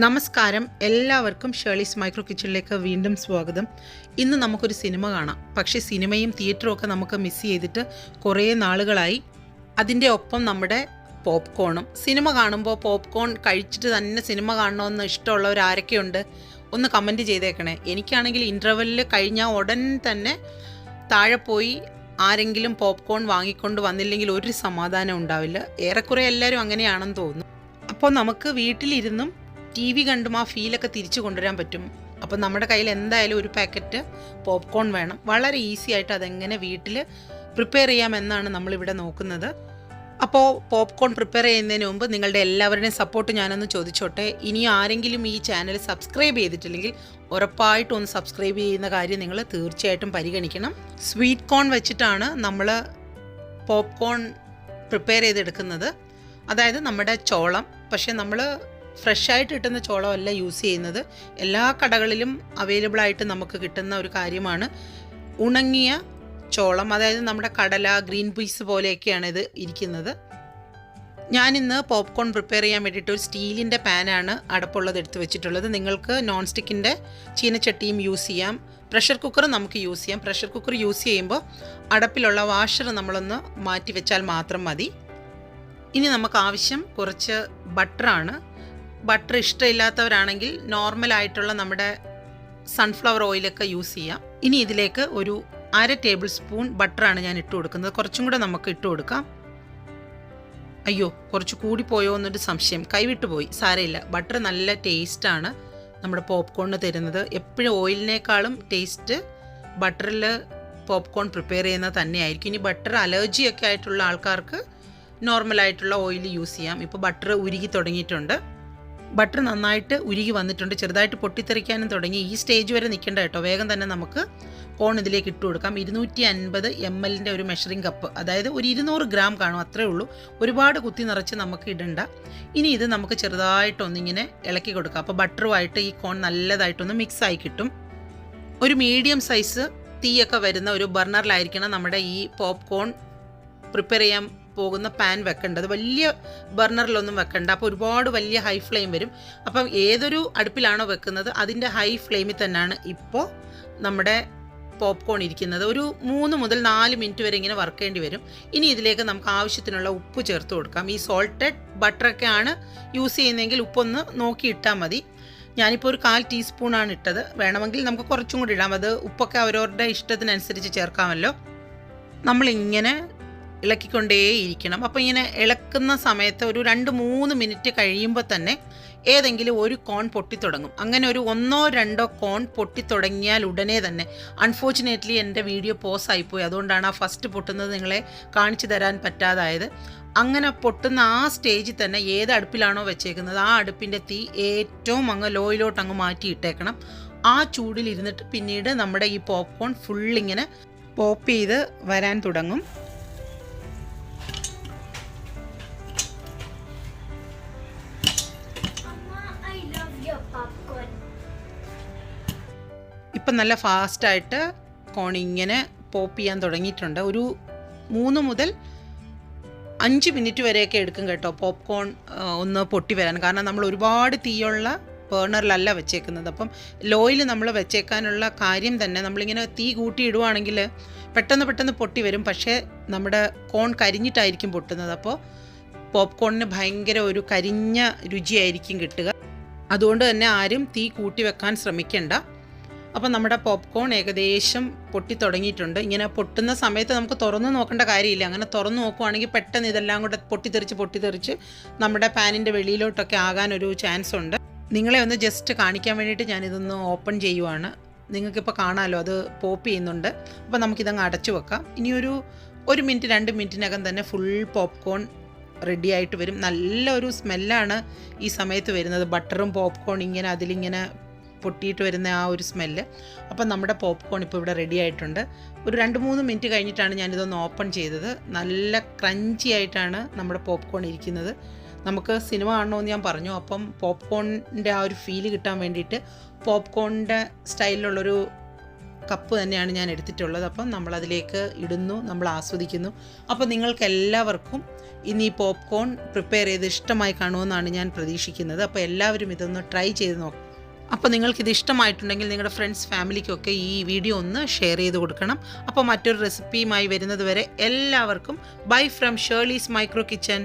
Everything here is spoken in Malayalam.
നമസ്കാരം, എല്ലാവർക്കും ഷേർലീസ് മൈക്രോ കിച്ചണിലേക്ക് വീണ്ടും സ്വാഗതം. ഇന്ന് നമുക്കൊരു സിനിമ കാണാം. പക്ഷേ സിനിമയും തിയേറ്ററും ഒക്കെ നമുക്ക് മിസ് ചെയ്തിട്ട് കുറേ നാളുകളായി. അതിൻ്റെ ഒപ്പം നമ്മുടെ പോപ്കോണും. സിനിമ കാണുമ്പോൾ പോപ്കോൺ കഴിച്ചിട്ട് തന്നെ സിനിമ കാണണമെന്ന് ഇഷ്ടമുള്ളവർ ആരൊക്കെയുണ്ട്? ഒന്ന് കമൻറ്റ് ചെയ്തേക്കണേ. എനിക്കാണെങ്കിൽ ഇൻ്റർവെല്ലിൽ കഴിഞ്ഞാൽ ഉടൻ തന്നെ താഴെ പോയി ആരെങ്കിലും പോപ്കോൺ വാങ്ങിക്കൊണ്ട് വന്നില്ലെങ്കിൽ ഒരു സമാധാനം ഉണ്ടാവില്ല. ഏറെക്കുറെ എല്ലാവരും അങ്ങനെയാണെന്ന് തോന്നുന്നു. അപ്പോൾ നമുക്ക് വീട്ടിലിരുന്നും TV കണ്ടും ആ ഫീലൊക്കെ തിരിച്ചു കൊണ്ടുവരാൻ പറ്റും. അപ്പോൾ നമ്മുടെ കയ്യിൽ എന്തായാലും ഒരു പാക്കറ്റ് പോപ്കോൺ വേണം. വളരെ ഈസി ആയിട്ട് അതെങ്ങനെ വീട്ടിൽ പ്രിപ്പയർ ചെയ്യാമെന്നാണ് നമ്മളിവിടെ നോക്കുന്നത്. അപ്പോൾ പോപ്കോൺ പ്രിപ്പയർ ചെയ്യുന്നതിന് മുമ്പ് നിങ്ങളുടെ എല്ലാവരുടെയും സപ്പോർട്ട് ഞാനൊന്ന് ചോദിച്ചോട്ടെ. ഇനി ആരെങ്കിലും ഈ ചാനൽ സബ്സ്ക്രൈബ് ചെയ്തിട്ടില്ലെങ്കിൽ ഉറപ്പായിട്ടും ഒന്ന് സബ്സ്ക്രൈബ് ചെയ്യുന്ന കാര്യം നിങ്ങൾ തീർച്ചയായിട്ടും പരിഗണിക്കണം. സ്വീറ്റ് കോൺ വെച്ചിട്ടാണ് നമ്മൾ പോപ്കോൺ പ്രിപ്പയർ ചെയ്തെടുക്കുന്നത്. അതായത് നമ്മുടെ ചോളം. പക്ഷേ നമ്മൾ ഫ്രഷായിട്ട് കിട്ടുന്ന ചോളമല്ല യൂസ് ചെയ്യുന്നത്. എല്ലാ കടകളിലും അവൈലബിൾ ആയിട്ട് നമുക്ക് കിട്ടുന്ന ഒരു കാര്യമാണ് ഉണങ്ങിയ ചോളം. അതായത് നമ്മുടെ കടല, ഗ്രീൻ പീസ് പോലെയൊക്കെയാണ് ഇത് ഇരിക്കുന്നത്. ഞാനിന്ന് പോപ്കോൺ പ്രിപ്പയർ ചെയ്യാൻ വേണ്ടിയിട്ട് ഒരു സ്റ്റീലിൻ്റെ പാനാണ് അടപ്പുള്ളത് എടുത്ത് വെച്ചിട്ടുള്ളത്. നിങ്ങൾക്ക് നോൺ സ്റ്റിക്കിൻ്റെ ചീനച്ചട്ടിയും യൂസ് ചെയ്യാം. പ്രഷർ കുക്കർ നമുക്ക് യൂസ് ചെയ്യാം. പ്രഷർ കുക്കർ യൂസ് ചെയ്യുമ്പോൾ അടപ്പിലുള്ള വാഷർ നമ്മളൊന്ന് മാറ്റി വെച്ചാൽ മാത്രം മതി. ഇനി നമുക്ക് ആവശ്യം കുറച്ച് ബട്ടറാണ്. ബട്ടർ ഇഷ്ടമില്ലാത്തവരാണെങ്കിൽ നോർമലായിട്ടുള്ള നമ്മുടെ സൺഫ്ലവർ ഓയിലൊക്കെ യൂസ് ചെയ്യാം. ഇനി ഇതിലേക്ക് ഒരു 1/2 ടേബിൾ സ്പൂൺ ബട്ടറാണ് ഞാൻ ഇട്ട് കൊടുക്കുന്നത്. കുറച്ചും കൂടെ നമുക്ക് ഇട്ട് കൊടുക്കാം. അയ്യോ, കുറച്ച് കൂടിപ്പോയോ എന്നൊരു സംശയം, കൈവിട്ട് പോയി. സാരമില്ല. ബട്ടർ നല്ല ടേസ്റ്റാണ് നമ്മുടെ പോപ്കോണിന് തരുന്നത്. എപ്പോഴും ഓയിലിനേക്കാളും ടേസ്റ്റ് ബട്ടറിൽ പോപ്കോൺ പ്രിപ്പയർ ചെയ്യുന്നത് തന്നെയായിരിക്കും. ഇനി ബട്ടർ അലർജിയൊക്കെ ആയിട്ടുള്ള ആൾക്കാർക്ക് നോർമലായിട്ടുള്ള ഓയിൽ യൂസ് ചെയ്യാം. ഇപ്പോൾ ബട്ടർ ഉരുകി തുടങ്ങിയിട്ടുണ്ട്. ബട്ടർ നന്നായിട്ട് ഉരുകി വന്നിട്ടുണ്ട്. ചെറുതായിട്ട് പൊട്ടിത്തെറിക്കാനും തുടങ്ങി. ഈ സ്റ്റേജ് വരെ നിൽക്കേണ്ട കേട്ടോ. വേഗം തന്നെ നമുക്ക് കോൺ ഇതിലേക്ക് ഇട്ട് കൊടുക്കാം. 250 ml ഒരു മെഷറിംഗ് കപ്പ്, അതായത് ഒരു 200 ഗ്രാം കാണും, അത്രേ ഉള്ളൂ. ഒരുപാട് കുത്തി നിറച്ച് നമുക്ക് ഇടണ്ട. ഇനി ഇത് നമുക്ക് ചെറുതായിട്ടൊന്നിങ്ങനെ ഇളക്കി കൊടുക്കാം. അപ്പോൾ ബട്ടറുമായിട്ട് ഈ കോൺ നല്ലതായിട്ടൊന്ന് മിക്സായി കിട്ടും. ഒരു മീഡിയം സൈസ് തീയൊക്കെ വരുന്ന ഒരു ബർണറിലായിരിക്കണം നമ്മുടെ ഈ പോപ്കോൺ പ്രിപ്പയർ ചെയ്യാൻ പോകുന്ന പാൻ വെക്കേണ്ടത്. വലിയ ബർണറിലൊന്നും വെക്കണ്ട. അപ്പോൾ ഒരുപാട് വലിയ ഹൈ ഫ്ലെയിം വരും. അപ്പം ഏതൊരു അടുപ്പിലാണോ വെക്കുന്നത് അതിൻ്റെ ഹൈ ഫ്ലെയിമിൽ തന്നെയാണ് ഇപ്പോൾ നമ്മുടെ പോപ്കോൺ ഇരിക്കുന്നത്. ഒരു 3 മുതൽ 4 മിനിറ്റ് വരെ ഇങ്ങനെ വറുക്കേണ്ടി വരും. ഇനി ഇതിലേക്ക് നമുക്ക് ആവശ്യത്തിനുള്ള ഉപ്പ് ചേർത്ത് കൊടുക്കാം. ഈ സോൾട്ടഡ് ബട്ടറൊക്കെയാണ് യൂസ് ചെയ്യുന്നതെങ്കിൽ ഉപ്പൊന്ന് നോക്കി ഇട്ടാൽ മതി. ഞാനിപ്പോൾ ഒരു 1/4 ടീസ്പൂണാണ് ഇട്ടത്. വേണമെങ്കിൽ നമുക്ക് കുറച്ചും കൂടി ഇടാം. അത് ഉപ്പൊക്കെ അവരവരുടെ ഇഷ്ടത്തിനനുസരിച്ച് ചേർക്കാമല്ലോ. നമ്മളിങ്ങനെ ഇളക്കിക്കൊണ്ടേയിരിക്കണം. അപ്പോൾ ഇങ്ങനെ ഇളക്കുന്ന സമയത്ത് ഒരു 2-3 മിനിറ്റ് കഴിയുമ്പോൾ തന്നെ ഏതെങ്കിലും ഒരു കോൺ പൊട്ടിത്തുടങ്ങും. അങ്ങനെ ഒരു 1-2 കോൺ പൊട്ടിത്തുടങ്ങിയാൽ ഉടനെ തന്നെ, അൺഫോർച്ചുനേറ്റ്ലി എൻ്റെ വീഡിയോ പോസ് ആയിപ്പോയി, അതുകൊണ്ടാണ് ആ ഫസ്റ്റ് പൊട്ടുന്നത് നിങ്ങളെ കാണിച്ചു തരാൻ പറ്റാതായത്. അങ്ങനെ പൊട്ടുന്ന ആ സ്റ്റേജിൽ തന്നെ ഏത് അടുപ്പിലാണോ വെച്ചേക്കുന്നത് ആ അടുപ്പിൻ്റെ തീ ഏറ്റവും അങ്ങ് ലോയിലോട്ട് അങ്ങ് മാറ്റിയിട്ടേക്കണം. ആ ചൂടിലിരുന്നിട്ട് പിന്നീട് നമ്മുടെ ഈ പോപ്കോൺ ഫുള്ളിങ്ങനെ പോപ്പ് ചെയ്ത് വരാൻ തുടങ്ങും. ഇപ്പം നല്ല ഫാസ്റ്റായിട്ട് കോൺ ഇങ്ങനെ പോപ്പ് ചെയ്യാൻ തുടങ്ങിയിട്ടുണ്ട്. ഒരു 3 മുതൽ 5 മിനിറ്റ് വരെയൊക്കെ എടുക്കും കേട്ടോ പോപ്കോൺ ഒന്ന് പൊട്ടി വരാൻ. കാരണം നമ്മൾ ഒരുപാട് തീയുള്ള ബേർണറിലല്ല വെച്ചേക്കുന്നത്. അപ്പം ലോയിൽ നമ്മൾ വെച്ചേക്കാനുള്ള കാര്യം തന്നെ, നമ്മളിങ്ങനെ തീ കൂട്ടിയിടുവാണെങ്കിൽ പെട്ടെന്ന് പൊട്ടി വരും. പക്ഷേ നമ്മുടെ കോൺ കരിഞ്ഞിട്ടായിരിക്കും പൊട്ടുന്നത്. അപ്പോൾ പോപ്കോണിന് ഭയങ്കര ഒരു കരിഞ്ഞ രുചിയായിരിക്കും കിട്ടുക. അതുകൊണ്ട് തന്നെ ആരും തീ കൂട്ടി വെക്കാൻ ശ്രമിക്കേണ്ട. അപ്പം നമ്മുടെ പോപ്കോൺ ഏകദേശം പൊട്ടി തുടങ്ങിയിട്ടുണ്ട്. ഇങ്ങനെ പൊട്ടുന്ന സമയത്ത് നമുക്ക് തുറന്ന് നോക്കേണ്ട കാര്യമില്ല. അങ്ങനെ തുറന്ന് നോക്കുവാണെങ്കിൽ പെട്ടെന്ന് ഇതെല്ലാം കൂടെ പൊട്ടിത്തെറിച്ച് നമ്മുടെ പാനിൻ്റെ വെളിയിലോട്ടൊക്കെ ആകാനൊരു ചാൻസ് ഉണ്ട്. നിങ്ങളെ ഒന്ന് ജസ്റ്റ് കാണിക്കാൻ വേണ്ടിയിട്ട് ഞാനിതൊന്ന് ഓപ്പൺ ചെയ്യുവാണ്. നിങ്ങൾക്കിപ്പോൾ കാണാമല്ലോ അത് പോപ്പ് ചെയ്യുന്നുണ്ട്. അപ്പോൾ നമുക്കിതങ്ങ് അടച്ചു വെക്കാം. ഇനി ഒരു 1 മിനിറ്റ് 2 മിനിറ്റിനകം തന്നെ ഫുൾ പോപ്കോൺ റെഡി ആയിട്ട് വരും. നല്ലൊരു സ്മെല്ലാണ് ഈ സമയത്ത് വരുന്നത്. ബട്ടറും പോപ്കോൺ ഇങ്ങനെ അതിലിങ്ങനെ പൊട്ടിയിട്ട് വരുന്ന ആ ഒരു സ്മെല്ല്. അപ്പം നമ്മുടെ പോപ്കോൺ ഇപ്പോൾ ഇവിടെ റെഡി ആയിട്ടുണ്ട്. ഒരു 2-3 മിനിറ്റ് കഴിഞ്ഞിട്ടാണ് ഞാനിതൊന്ന് ഓപ്പൺ ചെയ്തത്. നല്ല ക്രഞ്ചി ആയിട്ടാണ് നമ്മുടെ പോപ്കോൺ ഇരിക്കുന്നത്. നമുക്ക് സിനിമ കാണണമെന്ന് ഞാൻ പറഞ്ഞു. അപ്പം പോപ്കോണിൻ്റെ ആ ഒരു ഫീല് കിട്ടാൻ വേണ്ടിയിട്ട് പോപ്കോണിൻ്റെ സ്റ്റൈലിലുള്ളൊരു കപ്പ് തന്നെയാണ് ഞാൻ എടുത്തിട്ടുള്ളത്. അപ്പം നമ്മളതിലേക്ക് ഇടുന്നു, നമ്മൾ ആസ്വദിക്കുന്നു. അപ്പോൾ നിങ്ങൾക്ക് എല്ലാവർക്കും ഇനി പോപ്കോൺ പ്രിപ്പയർ ചെയ്ത് ഇഷ്ടമായി കാണുമെന്നാണ് ഞാൻ പ്രതീക്ഷിക്കുന്നത്. അപ്പോൾ എല്ലാവരും ഇതൊന്ന് ട്രൈ ചെയ്ത് നോക്കാം. അപ്പോൾ നിങ്ങൾക്കിത് ഇഷ്ടമായിട്ടുണ്ടെങ്കിൽ നിങ്ങളുടെ ഫ്രണ്ട്സ് ഫാമിലിക്കൊക്കെ ഈ വീഡിയോ ഒന്ന് ഷെയർ ചെയ്ത് കൊടുക്കണം. അപ്പോൾ മറ്റൊരു റെസിപ്പിയുമായി വരുന്നത് വരെ എല്ലാവർക്കും bye from Shirley's micro kitchen.